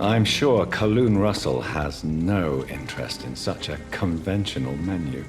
I'm sure Kaloon Russell has no interest in such a conventional menu.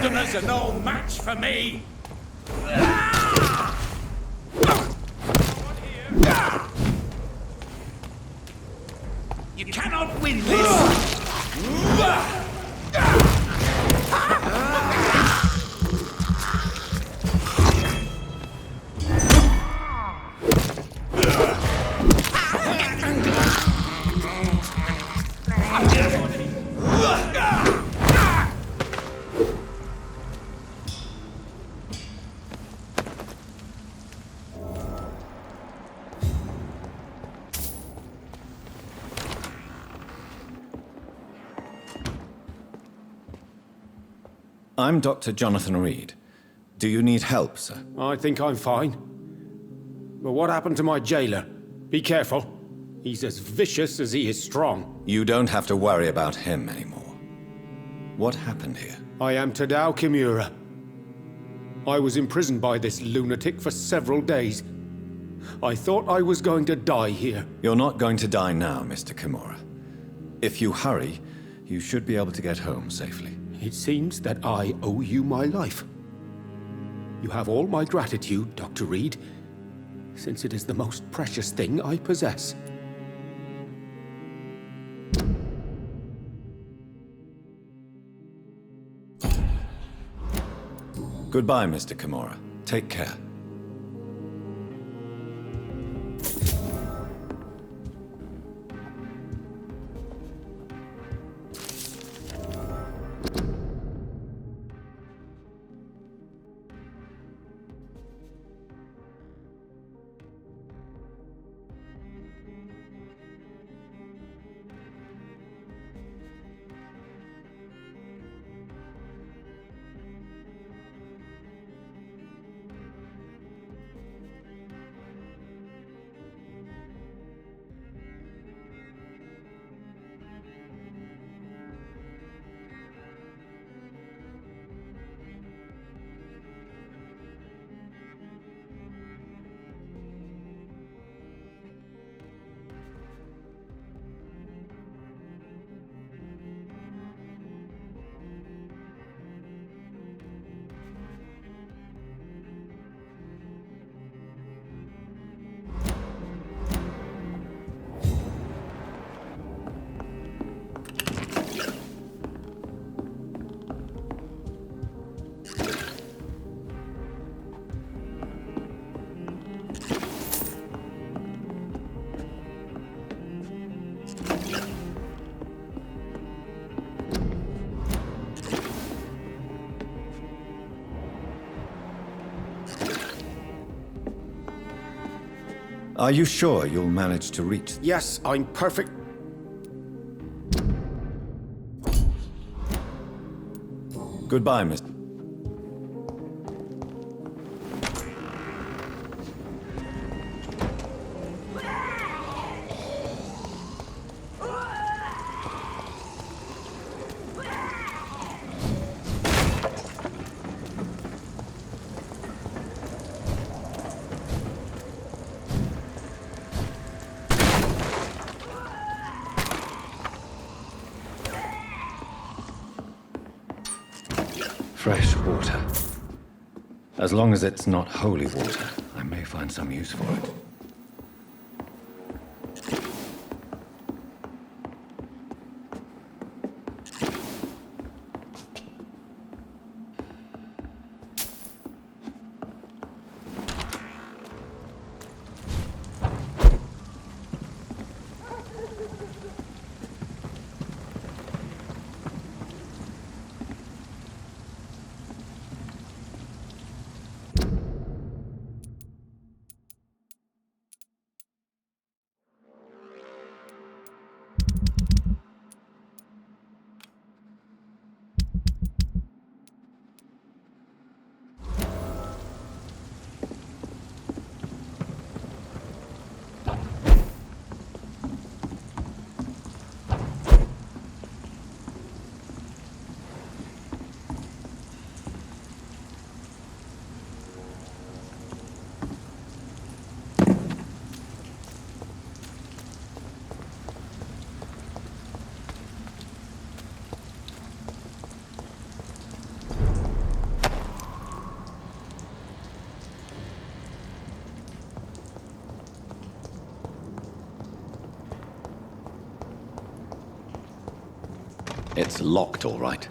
Londoners are no match for me! You cannot win this! I'm Dr. Jonathan Reed. Do you need help, sir? I think I'm fine. But what happened to my jailer? Be careful. He's as vicious as he is strong. You don't have to worry about him anymore. What happened here? I am Tadao Kimura. I was imprisoned by this lunatic for several days. I thought I was going to die here. You're not going to die now, Mr. Kimura. If you hurry, you should be able to get home safely. It seems that I owe you my life. You have all my gratitude, Dr. Reed, since it is the most precious thing I possess. Goodbye, Mr. Kimura. Take care. Are you sure you'll manage to reach? Yes, I'm perfect. Goodbye, Mr. Fresh water. As long as it's not holy water, I may find some use for it. It's locked, all right.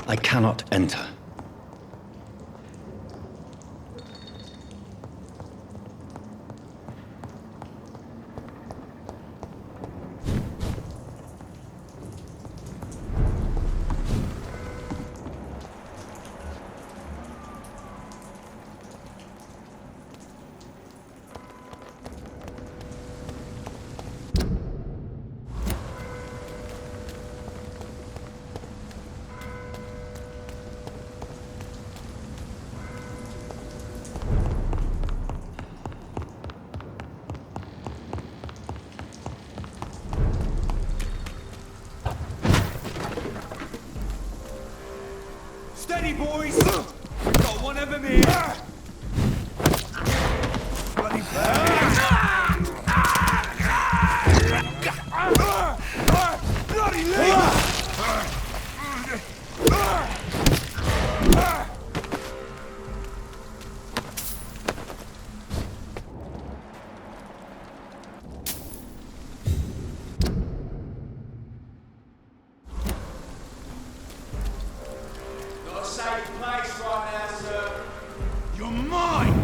I cannot enter. Steady, boys! We've got one of them here! Bloody bloody leg! safe place right now, sir. You're mine!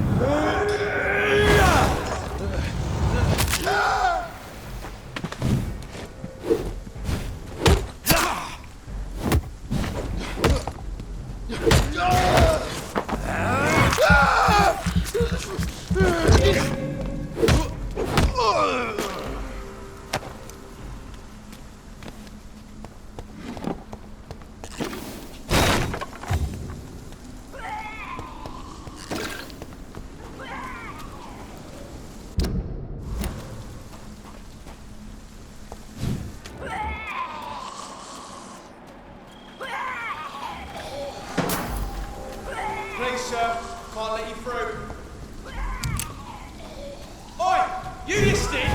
Please, sir, can't let you through. Oi! You stick!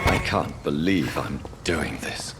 I can't believe I'm doing this.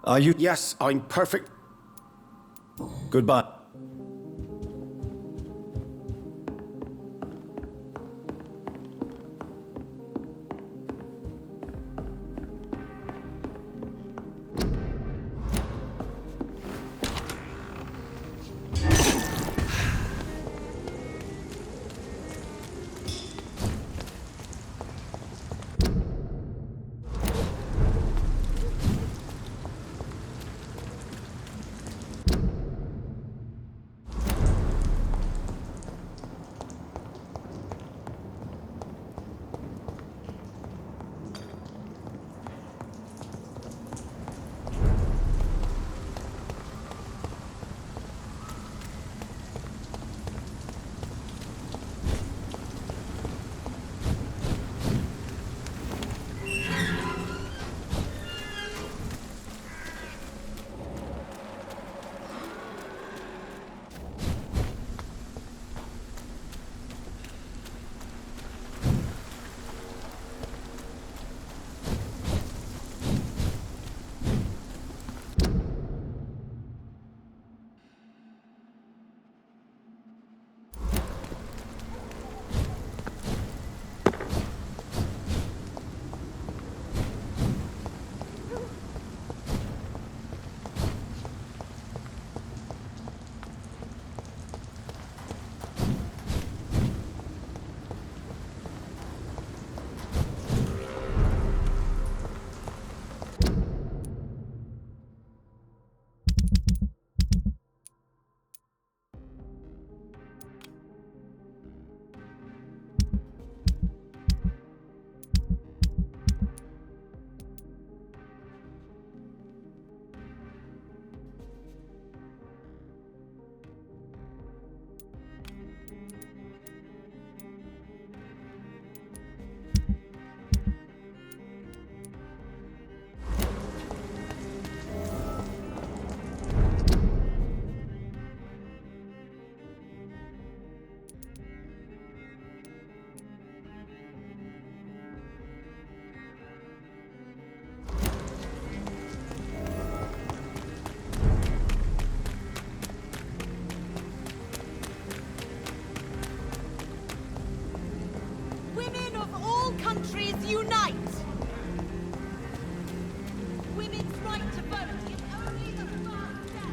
Are you? Yes, I'm perfect. Goodbye.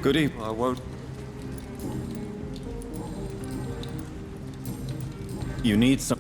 Good evening. I won't. You need some...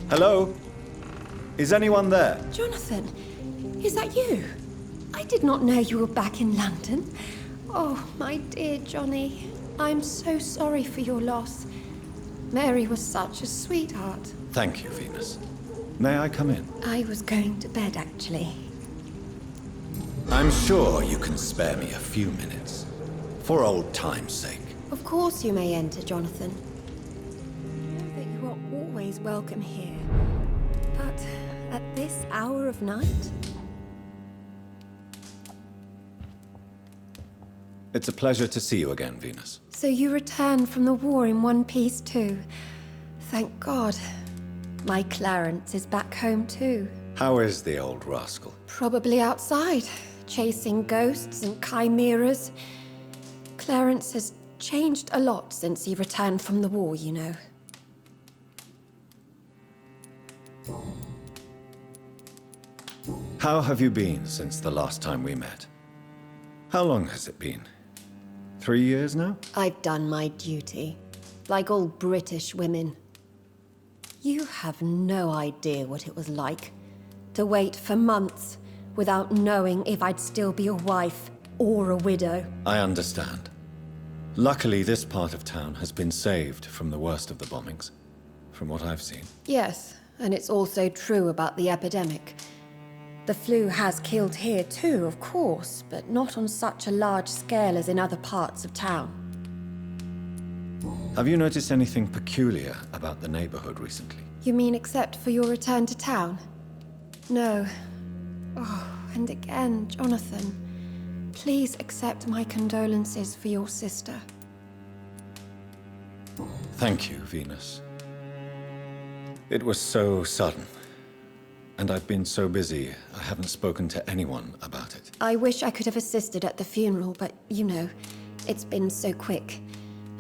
Hello? Is anyone there? Jonathan, is that you? I did not know you were back in London. Oh, my dear Johnny, I'm so sorry for your loss. Mary was such a sweetheart. Thank you, Venus. May I come in? I was going to bed, actually. I'm sure you can spare me a few minutes. For old time's sake. Of course you may enter, Jonathan. Know that you are always welcome here. But at this hour of night? It's a pleasure to see you again, Venus. So you returned from the war in one piece too. Thank God. My Clarence is back home too. How is the old rascal? Probably outside, chasing ghosts and chimeras. Clarence has changed a lot since he returned from the war, you know. How have you been since the last time we met? How long has it been? 3 years now? I've done my duty, like all British women. You have no idea what it was like to wait for months without knowing if I'd still be a wife or a widow. I understand. Luckily, this part of town has been saved from the worst of the bombings, from what I've seen. Yes, and it's also true about the epidemic. The flu has killed here too, of course, but not on such a large scale as in other parts of town. Have you noticed anything peculiar about the neighborhood recently? You mean except for your return to town? No. Oh, and again, Jonathan, please accept my condolences for your sister. Thank you, Venus. It was so sudden. And I've been so busy, I haven't spoken to anyone about it. I wish I could have assisted at the funeral, but you know, it's been so quick.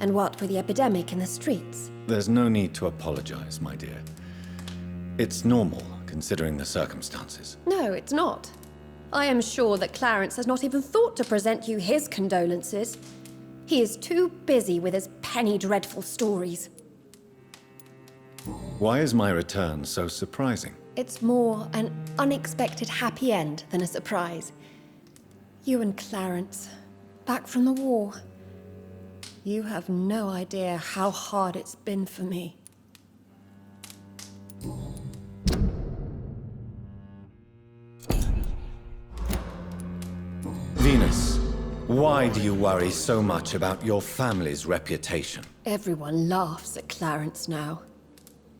And what with the epidemic in the streets? There's no need to apologize, my dear. It's normal, considering the circumstances. No, it's not. I am sure that Clarence has not even thought to present you his condolences. He is too busy with his penny dreadful stories. Why is my return so surprising? It's more an unexpected happy end than a surprise. You and Clarence, back from the war. You have no idea how hard it's been for me. Venus, why do you worry so much about your family's reputation? Everyone laughs at Clarence now.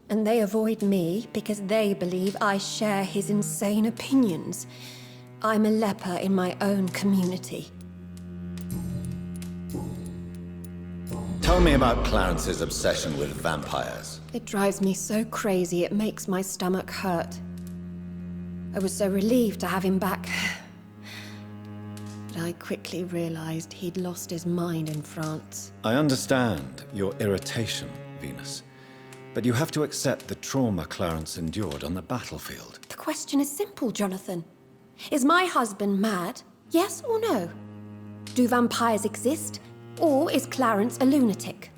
And they avoid me because they believe I share his insane opinions. I'm a leper in my own community. Tell me about Clarence's obsession with vampires. It drives me so crazy it makes my stomach hurt. I was so relieved to have him back. But I quickly realized he'd lost his mind in France. I understand your irritation, Venus. But you have to accept the trauma Clarence endured on the battlefield. The question is simple, Jonathan. Is my husband mad? Yes or no? Do vampires exist? Or is Clarence a lunatic?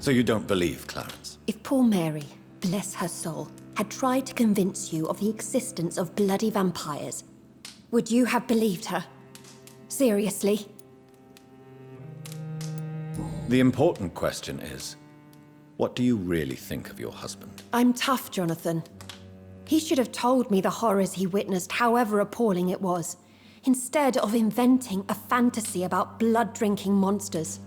So you don't believe Clarence? If poor Mary, bless her soul, had tried to convince you of the existence of bloody vampires, would you have believed her? Seriously? The important question is, what do you really think of your husband? I'm tough, Jonathan. He should have told me the horrors he witnessed, however appalling it was, instead of inventing a fantasy about blood-drinking monsters.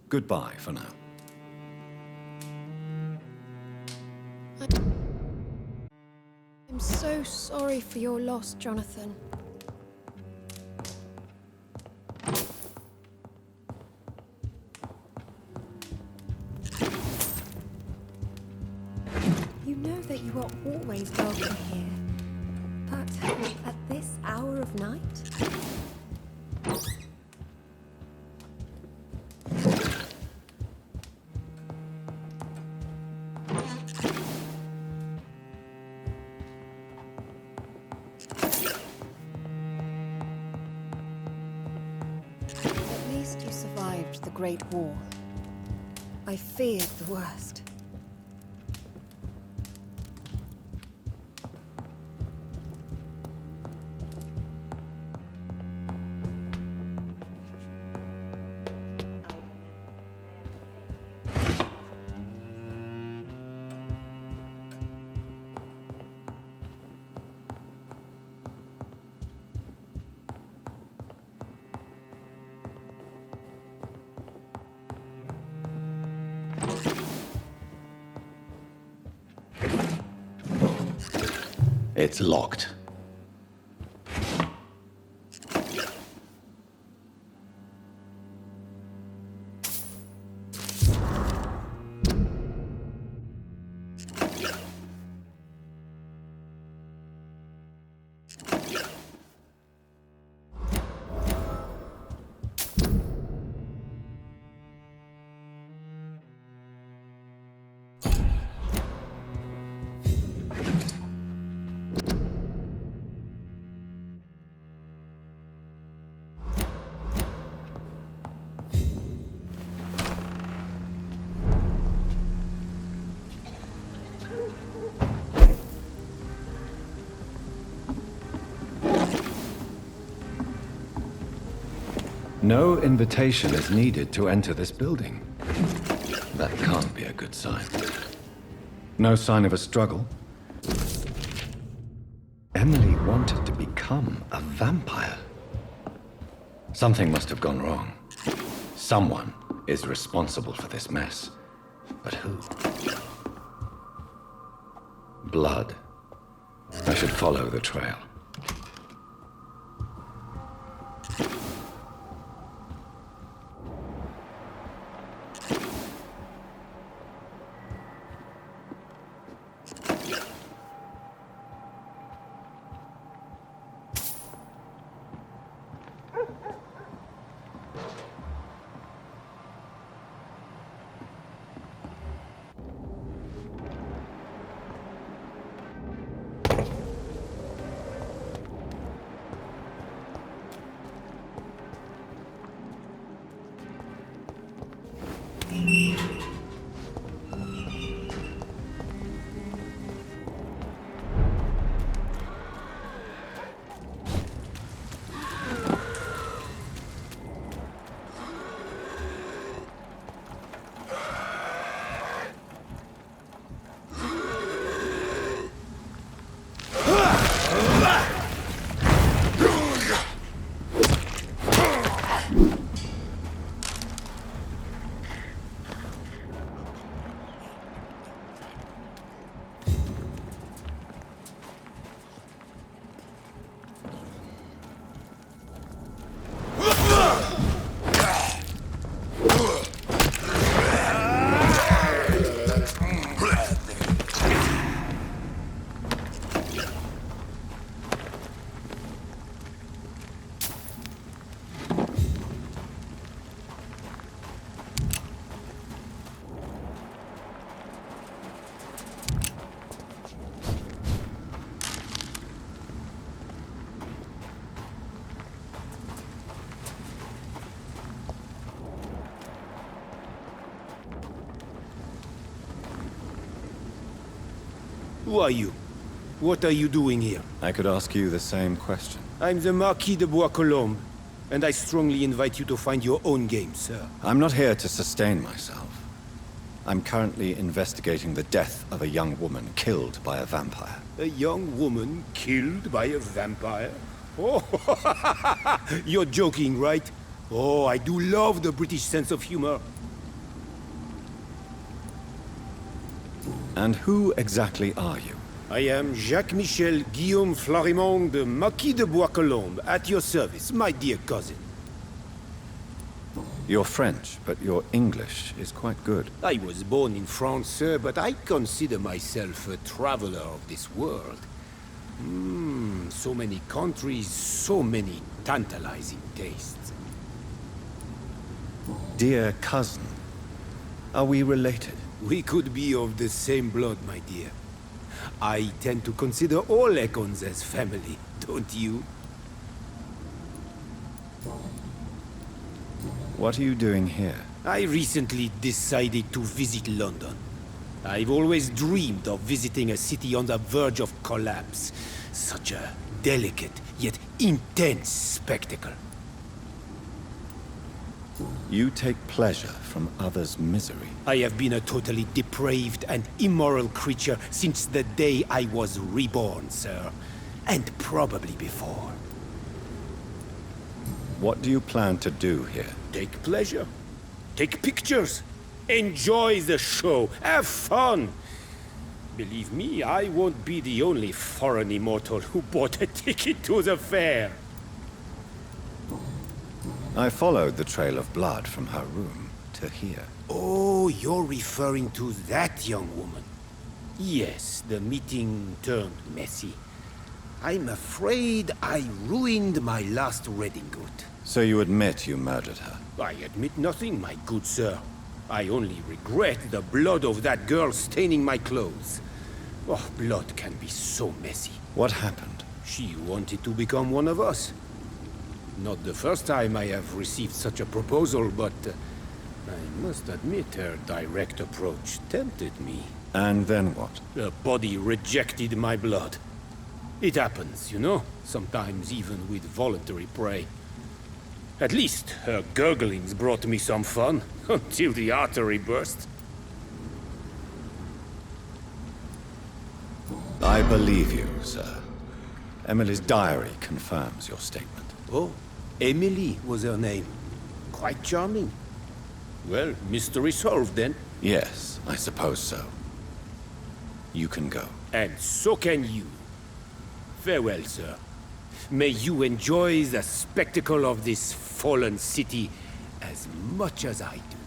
Goodbye for now. I'm so sorry for your loss, Jonathan. You know that you are always welcome here, but at this hour of night? At least you survived the Great War. I feared the worst. It's locked. No invitation is needed to enter this building. That can't be a good sign. No sign of a struggle. Emily wanted to become a vampire. Something must have gone wrong. Someone is responsible for this mess. But who? Blood. I should follow the trail. Who are you? What are you doing here? I could ask you the same question. I'm the Marquis de Bois-Colombes, and I strongly invite you to find your own game, sir. I'm not here to sustain myself. I'm currently investigating the death of a young woman killed by a vampire. A young woman killed by a vampire? Oh, you're joking, right? Oh, I do love the British sense of humor. And who exactly are you? I am Jacques-Michel Guillaume Florimond de Marquis de Bois-Colombes, at your service, my dear cousin. You're French, but your English is quite good. I was born in France, sir, but I consider myself a traveler of this world. So many countries, so many tantalizing tastes. Dear cousin, are we related? We could be of the same blood, my dear. I tend to consider all Econs as family, don't you? What are you doing here? I recently decided to visit London. I've always dreamed of visiting a city on the verge of collapse. Such a delicate, yet intense spectacle. You take pleasure from others' misery. I have been a totally depraved and immoral creature since the day I was reborn, sir. And probably before. What do you plan to do here? Take pleasure. Take pictures. Enjoy the show. Have fun. Believe me, I won't be the only foreign immortal who bought a ticket to the fair. I followed the trail of blood from her room to here. Oh, you're referring to that young woman. Yes, the meeting turned messy. I'm afraid I ruined my last redingote. So you admit you murdered her? I admit nothing, my good sir. I only regret the blood of that girl staining my clothes. Oh, blood can be so messy. What happened? She wanted to become one of us. Not the first time I have received such a proposal, but I must admit her direct approach tempted me. And then what? Her body rejected my blood. It happens, you know, sometimes even with voluntary prey. At least her gurglings brought me some fun, until the artery burst. I believe you, sir. Emily's diary confirms your statement. Oh, Emily was her name. Quite charming. Well, mystery solved then. Yes, I suppose so. You can go. And so can you. Farewell, sir. May you enjoy the spectacle of this fallen city as much as I do.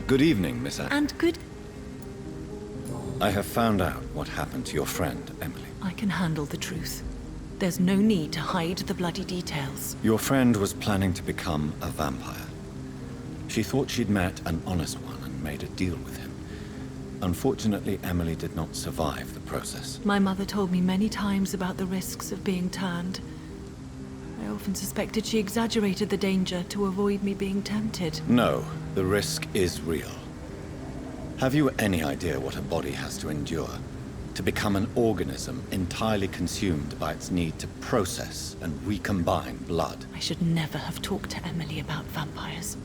Good evening, Miss Anne. And good... I have found out what happened to your friend, Emily. I can handle the truth. There's no need to hide the bloody details. Your friend was planning to become a vampire. She thought she'd met an honest one and made a deal with him. Unfortunately, Emily did not survive the process. My mother told me many times about the risks of being turned. I often suspected she exaggerated the danger to avoid me being tempted. No, the risk is real. Have you any idea what a body has to endure to become an organism entirely consumed by its need to process and recombine blood? I should never have talked to Emily about vampires.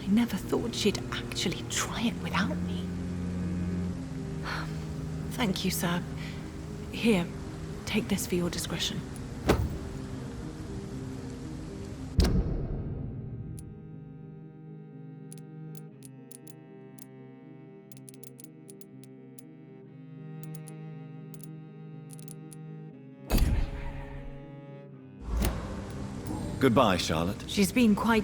I never thought she'd actually try it without me. Thank you, sir. Here, take this for your discretion. Goodbye, Charlotte. She's been quite...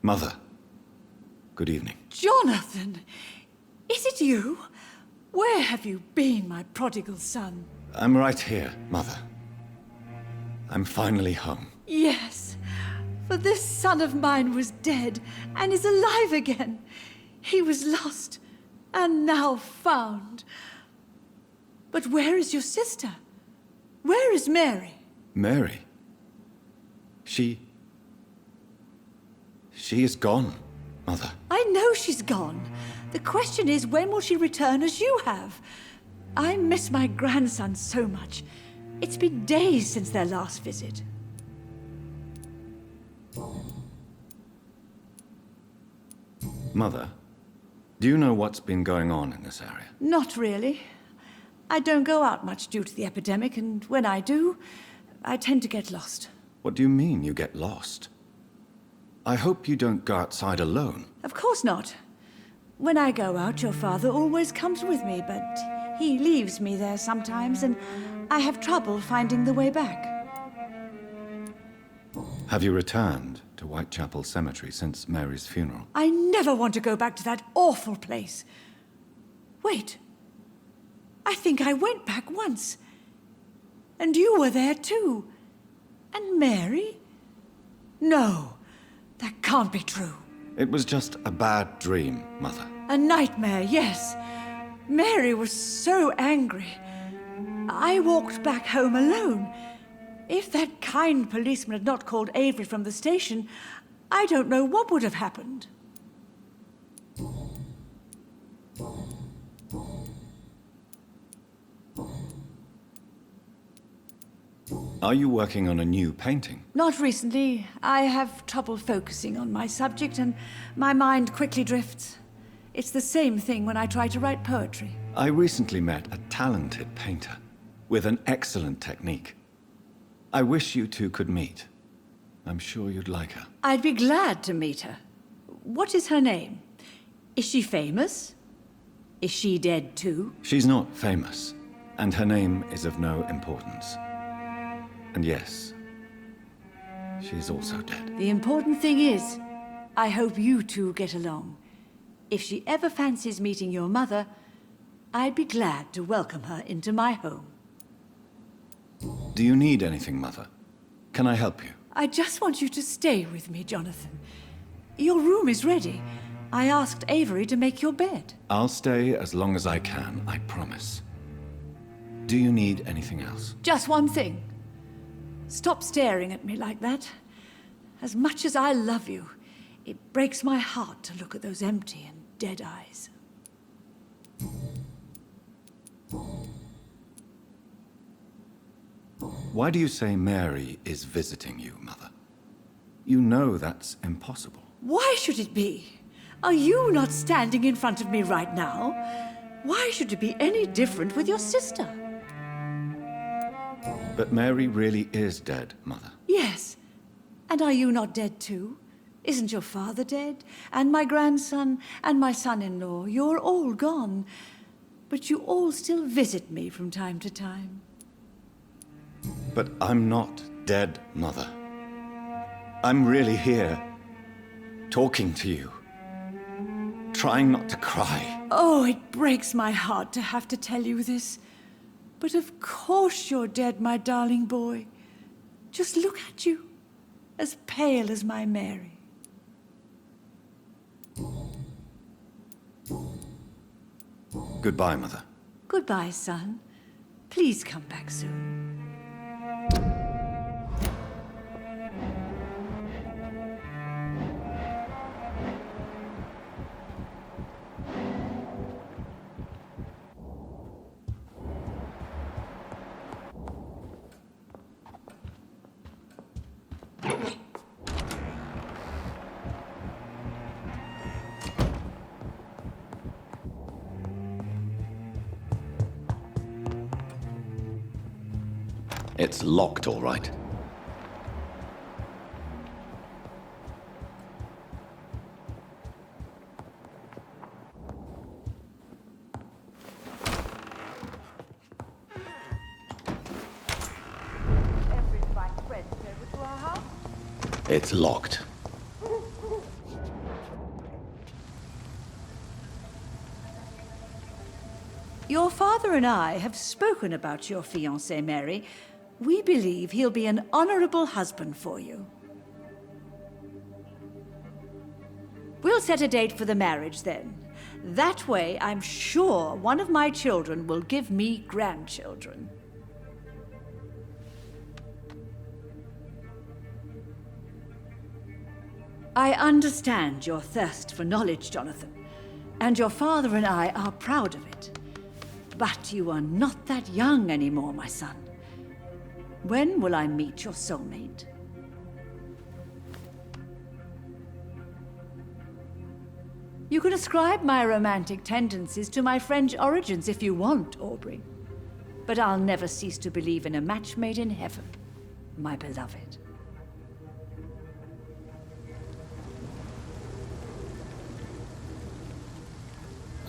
Mother, good evening. Jonathan! Is it you? Where have you been, my prodigal son? I'm right here, Mother. I'm finally home. Yes, for this son of mine was dead and is alive again. He was lost and now found. But where is your sister? Where is Mary? Mary? She is gone, Mother. I know she's gone. The question is, when will she return as you have? I miss my grandson so much. It's been days since their last visit. Mother, do you know what's been going on in this area? Not really. I don't go out much due to the epidemic, and when I do, I tend to get lost. What do you mean you get lost? I hope you don't go outside alone. Of course not. When I go out, your father always comes with me, but he leaves me there sometimes, and I have trouble finding the way back. Have you returned to Whitechapel Cemetery since Mary's funeral? I never want to go back to that awful place. Wait. I think I went back once. And you were there too. And Mary? No, that can't be true. It was just a bad dream, Mother. A nightmare, yes. Mary was so angry. I walked back home alone. If that kind policeman had not called Avery from the station, I don't know what would have happened. Are you working on a new painting? Not recently. I have trouble focusing on my subject, and my mind quickly drifts. It's the same thing when I try to write poetry. I recently met a talented painter with an excellent technique. I wish you two could meet. I'm sure you'd like her. I'd be glad to meet her. What is her name? Is she famous? Is she dead too? She's not famous, and her name is of no importance. And yes, she's also dead. The important thing is, I hope you two get along. If she ever fancies meeting your mother, I'd be glad to welcome her into my home. Do you need anything, Mother? Can I help you? I just want you to stay with me, Jonathan. Your room is ready. I asked Avery to make your bed. I'll stay as long as I can, I promise. Do you need anything else? Just one thing. Stop staring at me like that. As much as I love you, it breaks my heart to look at those empty and dead eyes. Why do you say Mary is visiting you, Mother? You know that's impossible. Why should it be? Are you not standing in front of me right now? Why should it be any different with your sister? But Mary really is dead, Mother. Yes. And are you not dead too? Isn't your father dead? And my grandson, and my son-in-law, you're all gone. But you all still visit me from time to time. But I'm not dead, Mother. I'm really here, talking to you, trying not to cry. Oh, it breaks my heart to have to tell you this. But of course you're dead, my darling boy. Just look at you, as pale as my Mary. Goodbye, Mother. Goodbye, son. Please come back soon. It's locked, all right. It's locked. Your father and I have spoken about your fiancé, Mary. We believe he'll be an honorable husband for you. We'll set a date for the marriage then. That way, I'm sure one of my children will give me grandchildren. I understand your thirst for knowledge, Jonathan, and your father and I are proud of it. But you are not that young anymore, my son. When will I meet your soulmate? You can ascribe my romantic tendencies to my French origins if you want, Aubrey. But I'll never cease to believe in a match made in heaven, my beloved.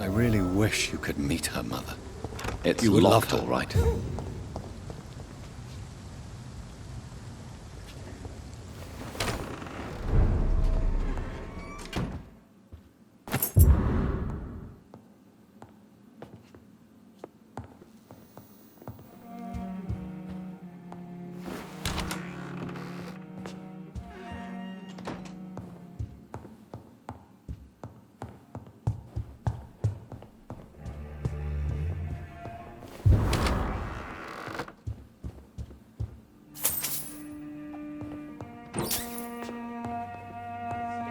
I really wish you could meet her mother. It's You would locked, love her. all right.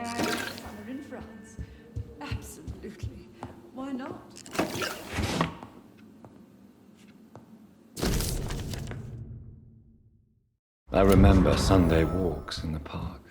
Summer in France. Absolutely. Why not? I remember Sunday walks in the park.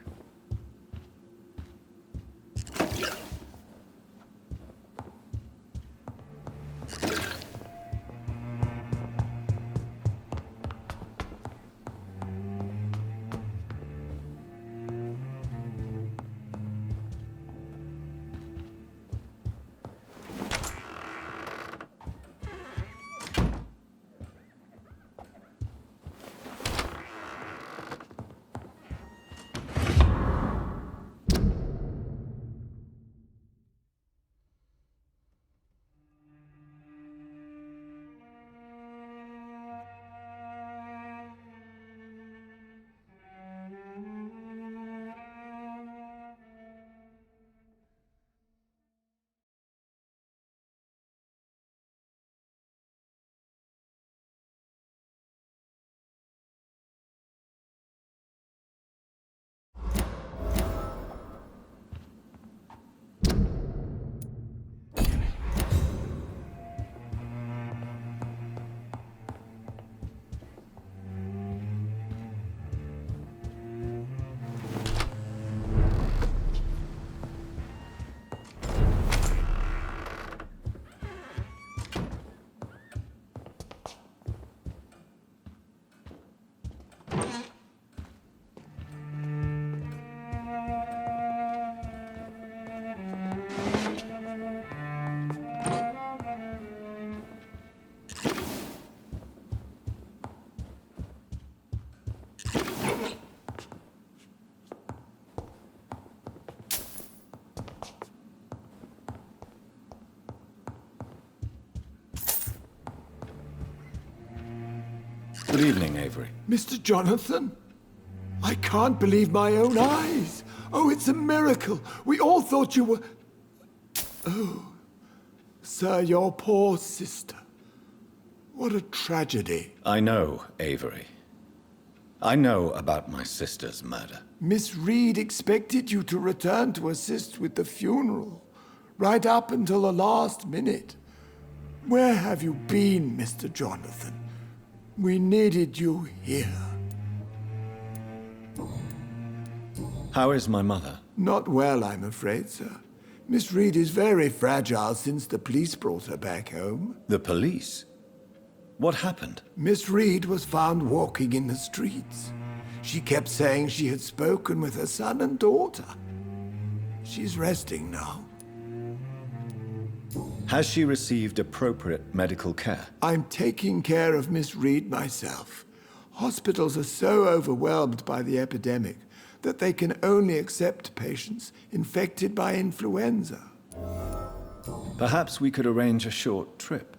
Good evening, Avery. Mr. Jonathan? I can't believe my own eyes. Oh, it's a miracle. We all thought you were... Oh, sir, your poor sister. What a tragedy. I know, Avery. I know about my sister's murder. Miss Reed expected you to return to assist with the funeral, right up until the last minute. Where have you been, Mr. Jonathan? We needed you here. How is my mother? Not well, I'm afraid, sir. Miss Reed is very fragile since the police brought her back home. The police? What happened? Miss Reed was found walking in the streets. She kept saying she had spoken with her son and daughter. She's resting now. Has she received appropriate medical care? I'm taking care of Miss Reed myself. Hospitals are so overwhelmed by the epidemic that they can only accept patients infected by influenza. Perhaps we could arrange a short trip.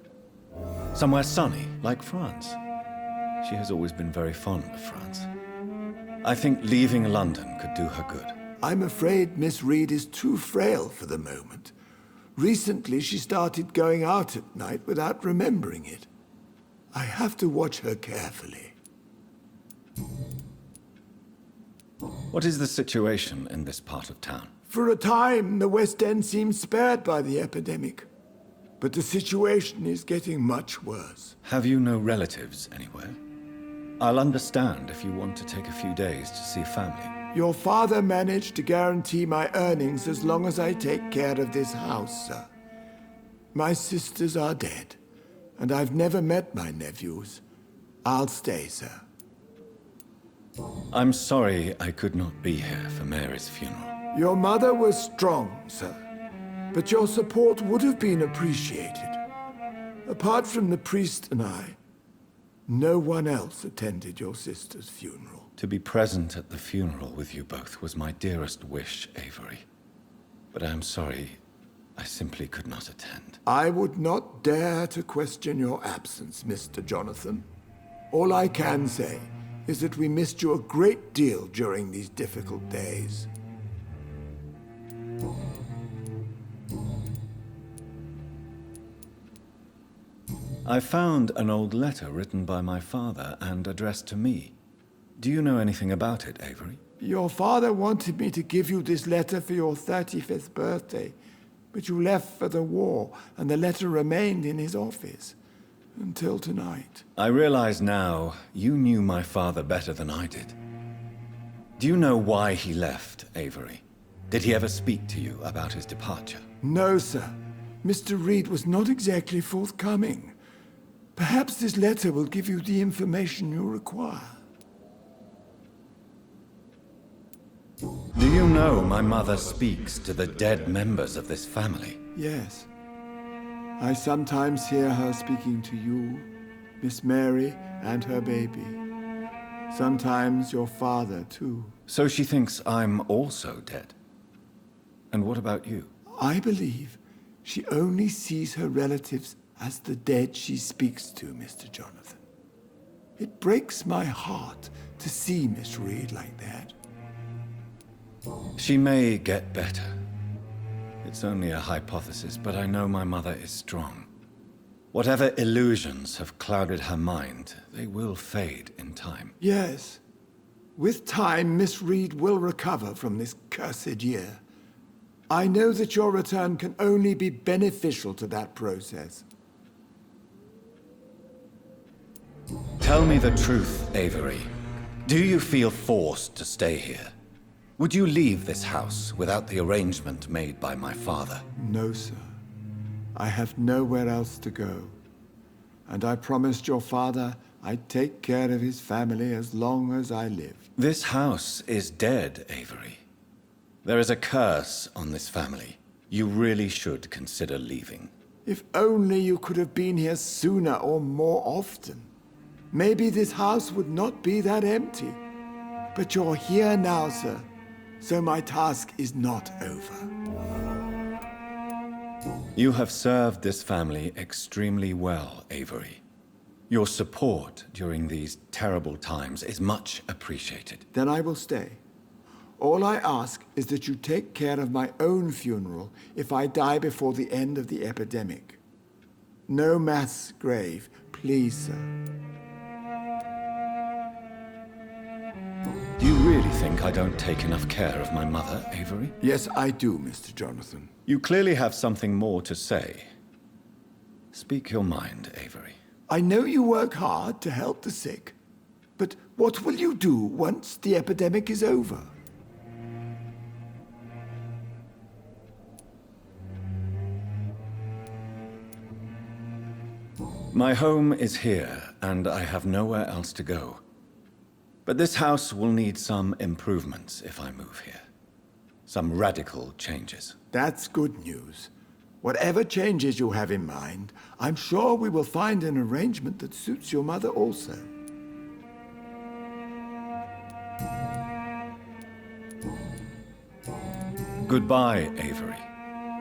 Somewhere sunny, like France. She has always been very fond of France. I think leaving London could do her good. I'm afraid Miss Reed is too frail for the moment. Recently, she started going out at night without remembering it. I have to watch her carefully. What is the situation in this part of town? For a time, the West End seemed spared by the epidemic. But the situation is getting much worse. Have you no relatives anywhere? I'll understand if you want to take a few days to see family. Your father managed to guarantee my earnings as long as I take care of this house, sir. My sisters are dead, and I've never met my nephews. I'll stay, sir. I'm sorry I could not be here for Mary's funeral. Your mother was strong, sir, but your support would have been appreciated. Apart from the priest and I, no one else attended your sister's funeral. To be present at the funeral with you both was my dearest wish, Avery. But I am sorry, I simply could not attend. I would not dare to question your absence, Mr. Jonathan. All I can say is that we missed you a great deal during these difficult days. I found an old letter written by my father and addressed to me. Do you know anything about it, Avery? Your father wanted me to give you this letter for your 35th birthday, but you left for the war, and the letter remained in his office until tonight. I realize now you knew my father better than I did. Do you know why he left, Avery? Did he ever speak to you about his departure? No, sir. Mr. Reed was not exactly forthcoming. Perhaps this letter will give you the information you require. Do you know my mother speaks to the dead members of this family? Yes. I sometimes hear her speaking to you, Miss Mary, and her baby. Sometimes your father, too. So she thinks I'm also dead. And what about you? I believe she only sees her relatives as the dead she speaks to, Mr. Jonathan. It breaks my heart to see Miss Reed like that. She may get better. It's only a hypothesis, but I know my mother is strong. Whatever illusions have clouded her mind, they will fade in time. Yes. With time, Miss Reed will recover from this cursed year. I know that your return can only be beneficial to that process. Tell me the truth, Avery. Do you feel forced to stay here? Would you leave this house without the arrangement made by my father? No, sir. I have nowhere else to go. And I promised your father I'd take care of his family as long as I lived. This house is dead, Avery. There is a curse on this family. You really should consider leaving. If only you could have been here sooner or more often. Maybe this house would not be that empty. But you're here now, sir. So my task is not over. You have served this family extremely well, Avery. Your support during these terrible times is much appreciated. Then I will stay. All I ask is that you take care of my own funeral if I die before the end of the epidemic. No mass grave, please, sir. Do you really think I don't take enough care of my mother, Avery? Yes, I do, Mr. Jonathan. You clearly have something more to say. Speak your mind, Avery. I know you work hard to help the sick, but what will you do once the epidemic is over? My home is here, and I have nowhere else to go. But this house will need some improvements if I move here. Some radical changes. That's good news. Whatever changes you have in mind, I'm sure we will find an arrangement that suits your mother also. Goodbye, Avery.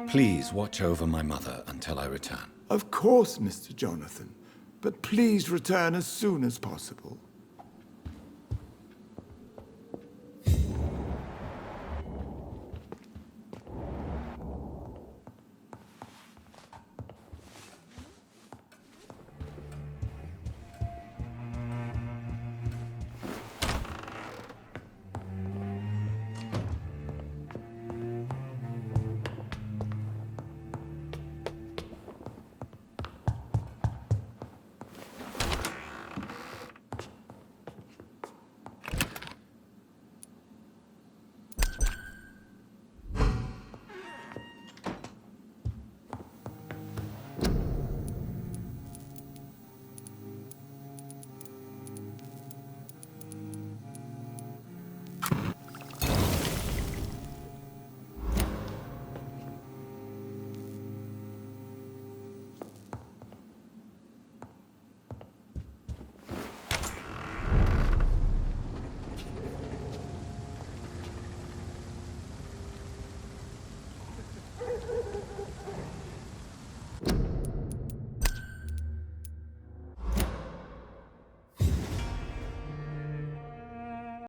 Please watch over my mother until I return. Of course, Mr. Jonathan. but please return as soon as possible.